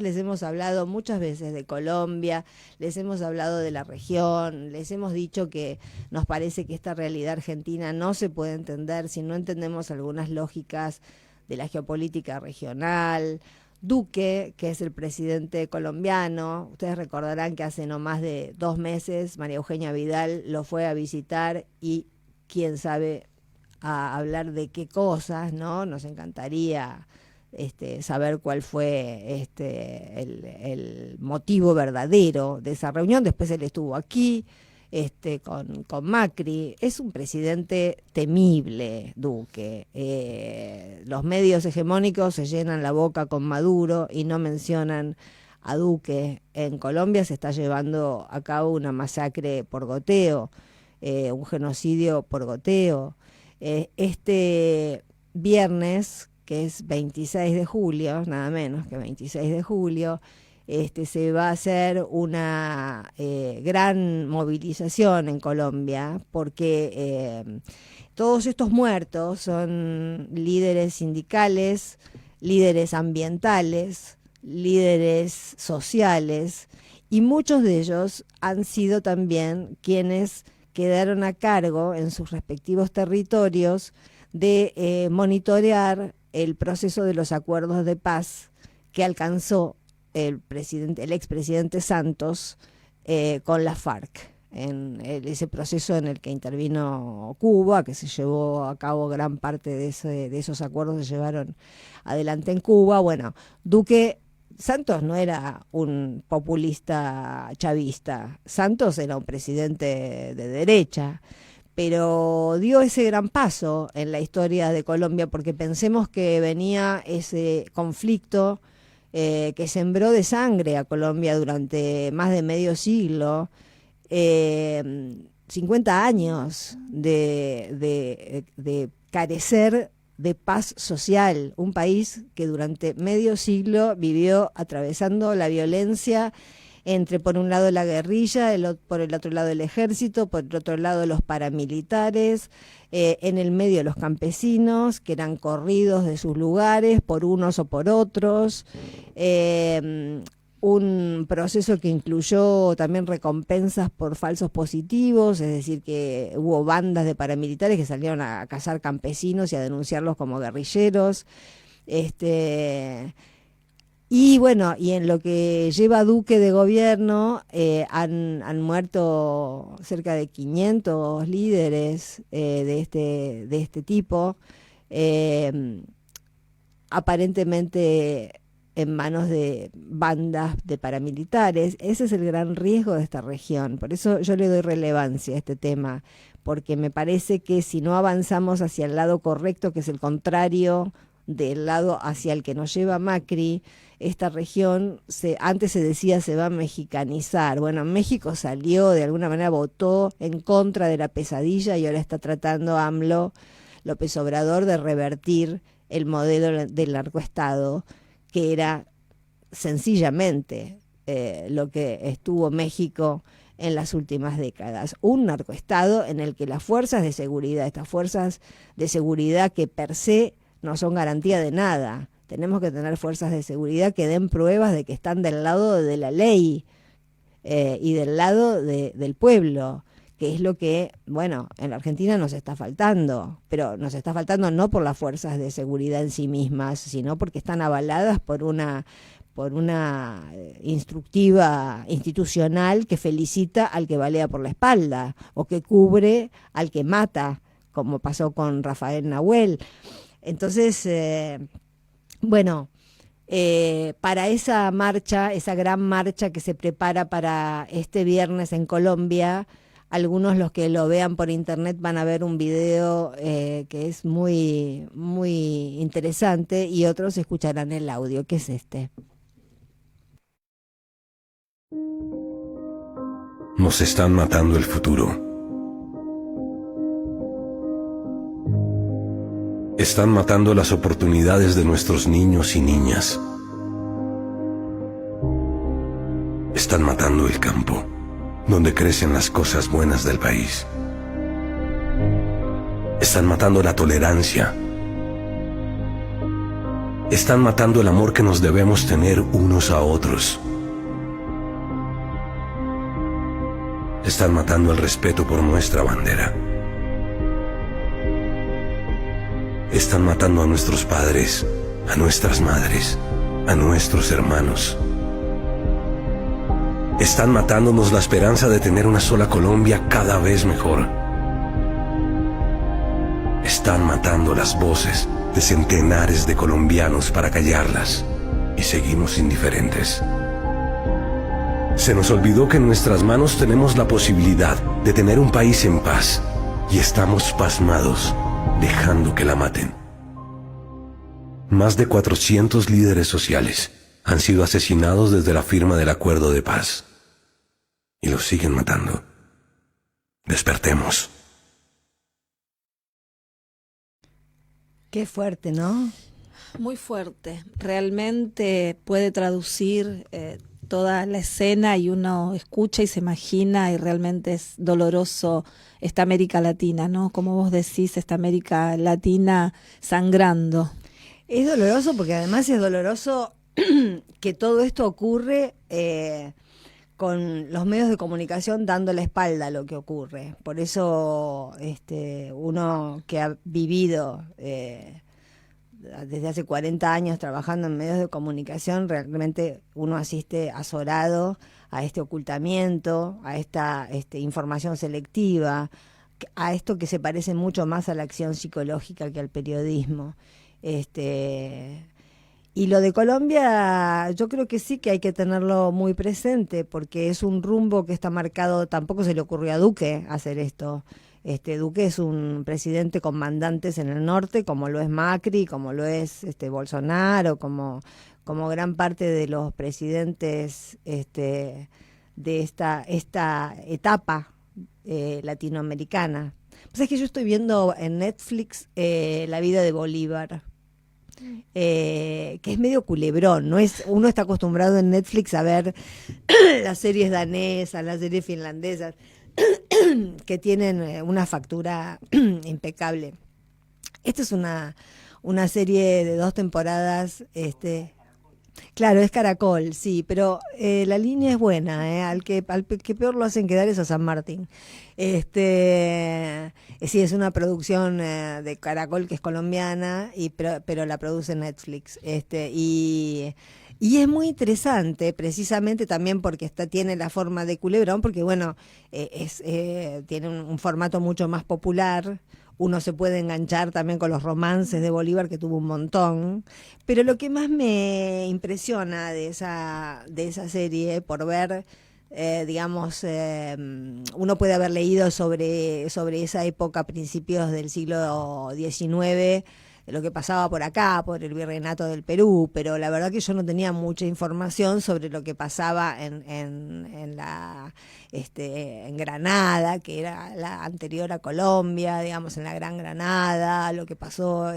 les hemos hablado muchas veces de Colombia, les hemos hablado de la región, les hemos dicho que nos parece que esta realidad argentina no se puede entender si no entendemos algunas lógicas de la geopolítica regional. Duque, que es el presidente colombiano, ustedes recordarán que hace no más de 2 meses María Eugenia Vidal lo fue a visitar y quién sabe a hablar de qué cosas, ¿no? Nos encantaría saber cuál fue el motivo verdadero de esa reunión. Después él estuvo aquí con Macri. Es un presidente temible, Duque. Los medios hegemónicos se llenan la boca con Maduro y no mencionan a Duque. En Colombia se está llevando a cabo una masacre por goteo, un genocidio por goteo. Este viernes, que es 26 de julio, nada menos que 26 de julio, se va a hacer una gran movilización en Colombia porque todos estos muertos son líderes sindicales, líderes ambientales, líderes sociales, y muchos de ellos han sido también quienes quedaron a cargo en sus respectivos territorios de monitorear el proceso de los acuerdos de paz que alcanzó el expresidente Santos con la FARC, ese proceso en el que intervino Cuba, que se llevó a cabo gran parte de esos acuerdos, se llevaron adelante en Cuba. Bueno, Santos no era un populista chavista, Santos era un presidente de derecha, pero dio ese gran paso en la historia de Colombia, porque pensemos que venía ese conflicto que sembró de sangre a Colombia durante más de medio siglo, 50 años de carecer de paz social, un país que durante medio siglo vivió atravesando la violencia entre, por un lado, la guerrilla, por el otro lado el ejército, por el otro lado los paramilitares, en el medio los campesinos, que eran corridos de sus lugares por unos o por otros, un proceso que incluyó también recompensas por falsos positivos, es decir, que hubo bandas de paramilitares que salieron a cazar campesinos y a denunciarlos como guerrilleros. Y bueno, y en lo que lleva Duque de gobierno, han muerto cerca de 500 líderes de este tipo, aparentemente en manos de bandas de paramilitares. Ese es el gran riesgo de esta región. Por eso yo le doy relevancia a este tema, porque me parece que si no avanzamos hacia el lado correcto, que es el contrario del lado hacia el que nos lleva Macri, esta región, antes se decía, se va a mexicanizar. Bueno, México salió, de alguna manera votó en contra de la pesadilla y ahora está tratando López Obrador, de revertir el modelo del narcoestado, que era sencillamente lo que estuvo México en las últimas décadas. Un narcoestado en el que las fuerzas de seguridad, estas fuerzas de seguridad que per se no son garantía de nada. Tenemos que tener fuerzas de seguridad que den pruebas de que están del lado de la ley y del lado del pueblo, que es lo que, bueno, en la Argentina nos está faltando, pero nos está faltando no por las fuerzas de seguridad en sí mismas, sino porque están avaladas por una instructiva institucional que felicita al que balea por la espalda o que cubre al que mata, como pasó con Rafael Nahuel. Entonces, bueno, para esa marcha, esa gran marcha que se prepara para este viernes en Colombia, algunos, los que lo vean por internet, van a ver un video que es muy, muy interesante, y otros escucharán el audio, que es este. Nos están matando el futuro. Están matando las oportunidades de nuestros niños y niñas. Están matando el campo, donde crecen las cosas buenas del país. Están matando la tolerancia. Están matando el amor que nos debemos tener unos a otros. Están matando el respeto por nuestra bandera. Están matando a nuestros padres, a nuestras madres, a nuestros hermanos. Están matándonos la esperanza de tener una sola Colombia cada vez mejor. Están matando las voces de centenares de colombianos para callarlas, y seguimos indiferentes. Se nos olvidó que en nuestras manos tenemos la posibilidad de tener un país en paz, y estamos pasmados, dejando que la maten. Más de 400 líderes sociales han sido asesinados desde la firma del acuerdo de paz. Y los siguen matando. Despertemos. Qué fuerte, ¿no? Muy fuerte. Realmente puede traducir toda la escena y uno escucha y se imagina y realmente es doloroso esta América Latina, ¿no? Como vos decís, esta América Latina sangrando. Es doloroso porque además es doloroso que todo esto ocurre con los medios de comunicación dando la espalda a lo que ocurre. Por eso uno que ha vivido desde hace 40 años trabajando en medios de comunicación, realmente uno asiste azorado a este ocultamiento, a esta información selectiva, a esto que se parece mucho más a la acción psicológica que al periodismo. Y lo de Colombia, yo creo que sí que hay que tenerlo muy presente, porque es un rumbo que está marcado. Tampoco se le ocurrió a Duque hacer esto. Duque es un presidente con mandantes en el norte, como lo es Macri, como lo es Bolsonaro, como gran parte de los presidentes de esta etapa latinoamericana. Pues es que yo estoy viendo en Netflix La vida de Bolívar. Que es medio culebrón, no es, uno está acostumbrado en Netflix a ver las series danesas, las series finlandesas que tienen una factura impecable. Esta es una serie de 2 temporadas, claro, es Caracol, sí, pero la línea es buena, al que peor lo hacen quedar es a San Martín. Sí, es una producción de Caracol, que es colombiana, pero la produce Netflix. Y es muy interesante, precisamente también porque tiene la forma de culebrón, porque bueno, tiene un formato mucho más popular. Uno se puede enganchar también con los romances de Bolívar, que tuvo un montón. Pero lo que más me impresiona de esa serie, por ver, uno puede haber leído sobre esa época, principios del siglo XIX, lo que pasaba por acá, por el virreinato del Perú, pero la verdad que yo no tenía mucha información sobre lo que pasaba en Granada, que era la anterior a Colombia, digamos, en la Gran Granada, lo que pasó,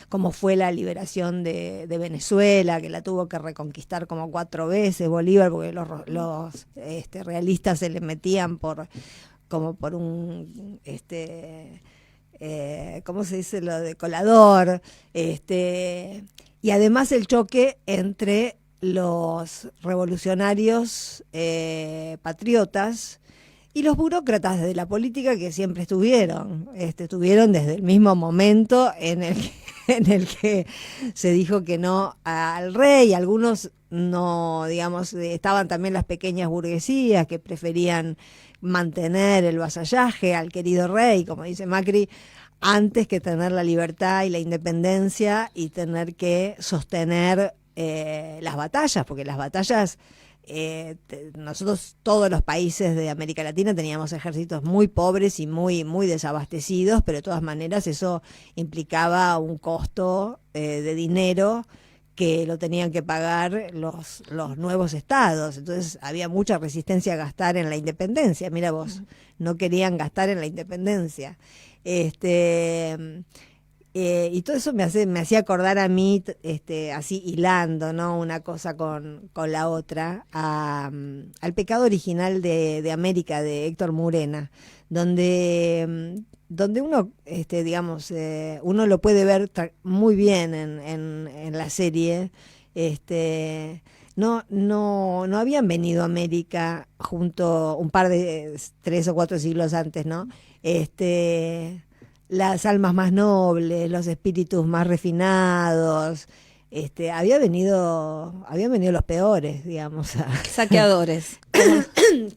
cómo fue la liberación de Venezuela, que la tuvo que reconquistar como 4 veces Bolívar, porque los realistas se le metían por un ¿cómo se dice? Lo de colador, y además el choque entre los revolucionarios patriotas y los burócratas de la política, que siempre estuvieron desde el mismo momento en el que se dijo que no al rey. Algunos no, digamos, estaban también las pequeñas burguesías que preferían mantener el vasallaje al querido rey, como dice Macri, antes que tener la libertad y la independencia y tener que sostener las batallas, porque las batallas, nosotros, todos los países de América Latina, teníamos ejércitos muy pobres y muy, muy desabastecidos, pero de todas maneras eso implicaba un costo de dinero que lo tenían que pagar los nuevos estados. Entonces había mucha resistencia a gastar en la independencia. Mira vos, no querían gastar en la independencia. Y todo eso me hacía acordar a mí, así hilando, ¿no? Una cosa con la otra, al Pecado Original de América, de Héctor Murena, donde uno, digamos, uno lo puede ver muy bien en la serie. No habían venido a América junto un par de 3 o 4 siglos antes, ¿no? Las almas más nobles, los espíritus más refinados, habían venido los peores, digamos. Saqueadores.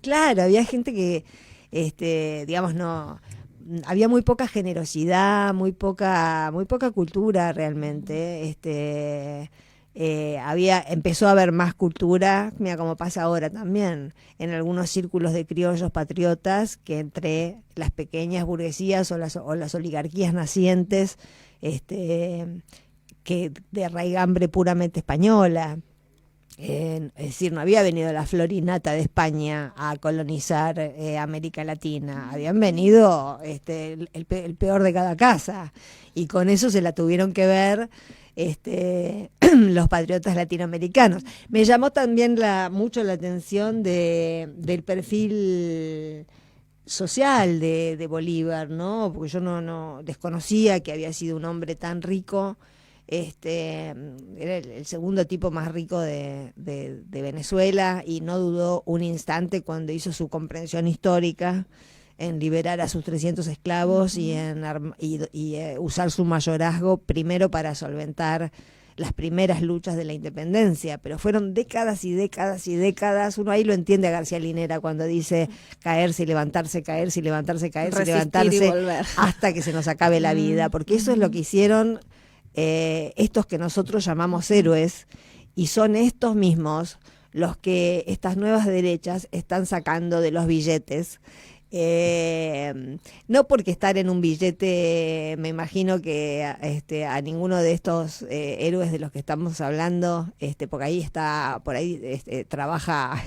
Claro, había gente que, digamos, no, había muy poca generosidad, muy poca cultura realmente. Empezó a haber más cultura, mira como pasa ahora también, en algunos círculos de criollos patriotas, que entre las pequeñas burguesías o las oligarquías nacientes, que de raigambre puramente española. Es decir, no había venido la florinata de España a colonizar América Latina, habían venido el peor de cada casa, y con eso se la tuvieron que ver los patriotas latinoamericanos. Me llamó también mucho la atención del perfil social de Bolívar, ¿no? Porque yo no desconocía que había sido un hombre tan rico. Era el segundo tipo más rico de Venezuela, y no dudó un instante cuando hizo su comprensión histórica en liberar a sus 300 esclavos y usar su mayorazgo primero para solventar las primeras luchas de la independencia, pero fueron décadas y décadas y décadas. Uno ahí lo entiende a García Linera cuando dice caerse y levantarse, caerse y levantarse, caerse y levantarse, hasta que se nos acabe la vida, porque eso es lo que hicieron estos que nosotros llamamos héroes, y son estos mismos los que estas nuevas derechas están sacando de los billetes. No porque estar en un billete, me imagino que a ninguno de estos héroes de los que estamos hablando, porque ahí trabaja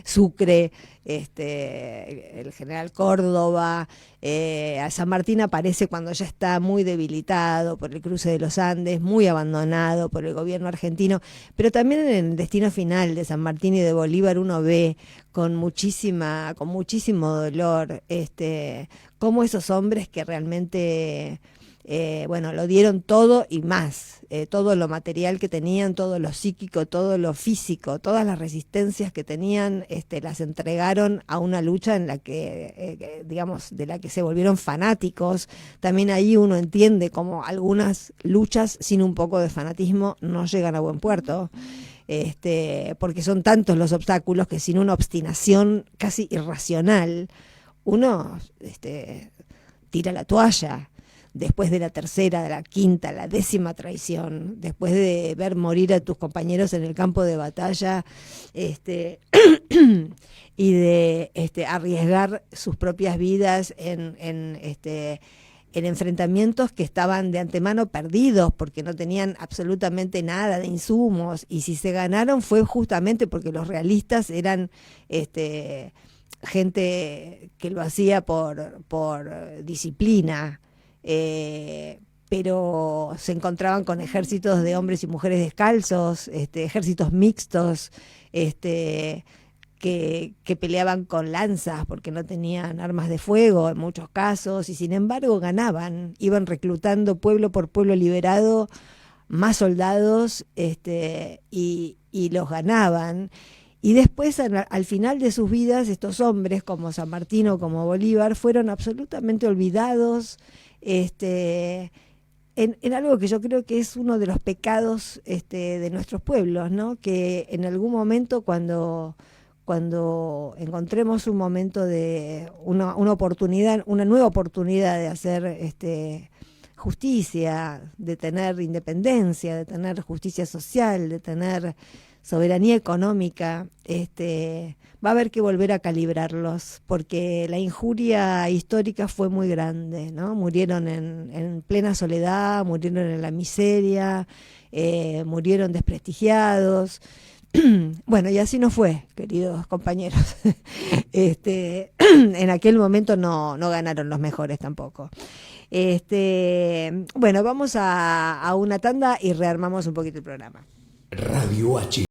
Sucre, el general Córdoba. A San Martín aparece cuando ya está muy debilitado por el cruce de los Andes, muy abandonado por el gobierno argentino, pero también en el destino final de San Martín y de Bolívar uno ve con muchísimo dolor cómo esos hombres que realmente lo dieron todo y más, todo lo material que tenían, todo lo psíquico, todo lo físico, todas las resistencias que tenían, las entregaron a una lucha en la que, digamos, de la que se volvieron fanáticos. También ahí uno entiende cómo algunas luchas sin un poco de fanatismo no llegan a buen puerto. Porque son tantos los obstáculos que sin una obstinación casi irracional uno tira la toalla. Después de la tercera, de la quinta, la 10ª traición, después de ver morir a tus compañeros en el campo de batalla, y de arriesgar sus propias vidas en enfrentamientos que estaban de antemano perdidos porque no tenían absolutamente nada de insumos, y si se ganaron fue justamente porque los realistas eran gente que lo hacía por disciplina. Pero se encontraban con ejércitos de hombres y mujeres descalzos, ejércitos mixtos, que peleaban con lanzas porque no tenían armas de fuego en muchos casos, y sin embargo ganaban, iban reclutando pueblo por pueblo liberado más soldados, y los ganaban. Y después, al final de sus vidas, estos hombres como San Martín o como Bolívar fueron absolutamente olvidados, en algo que yo creo que es uno de los pecados de nuestros pueblos, ¿no? Que en algún momento cuando encontremos un momento de una oportunidad, una nueva oportunidad de hacer justicia, de tener independencia, de tener justicia social, de tener soberanía económica, va a haber que volver a calibrarlos, porque la injuria histórica fue muy grande, ¿no? Murieron en plena soledad, murieron en la miseria, murieron desprestigiados. Bueno, y así no fue, queridos compañeros. En aquel momento no ganaron los mejores tampoco. Bueno, vamos a una tanda y rearmamos un poquito el programa. Radio H.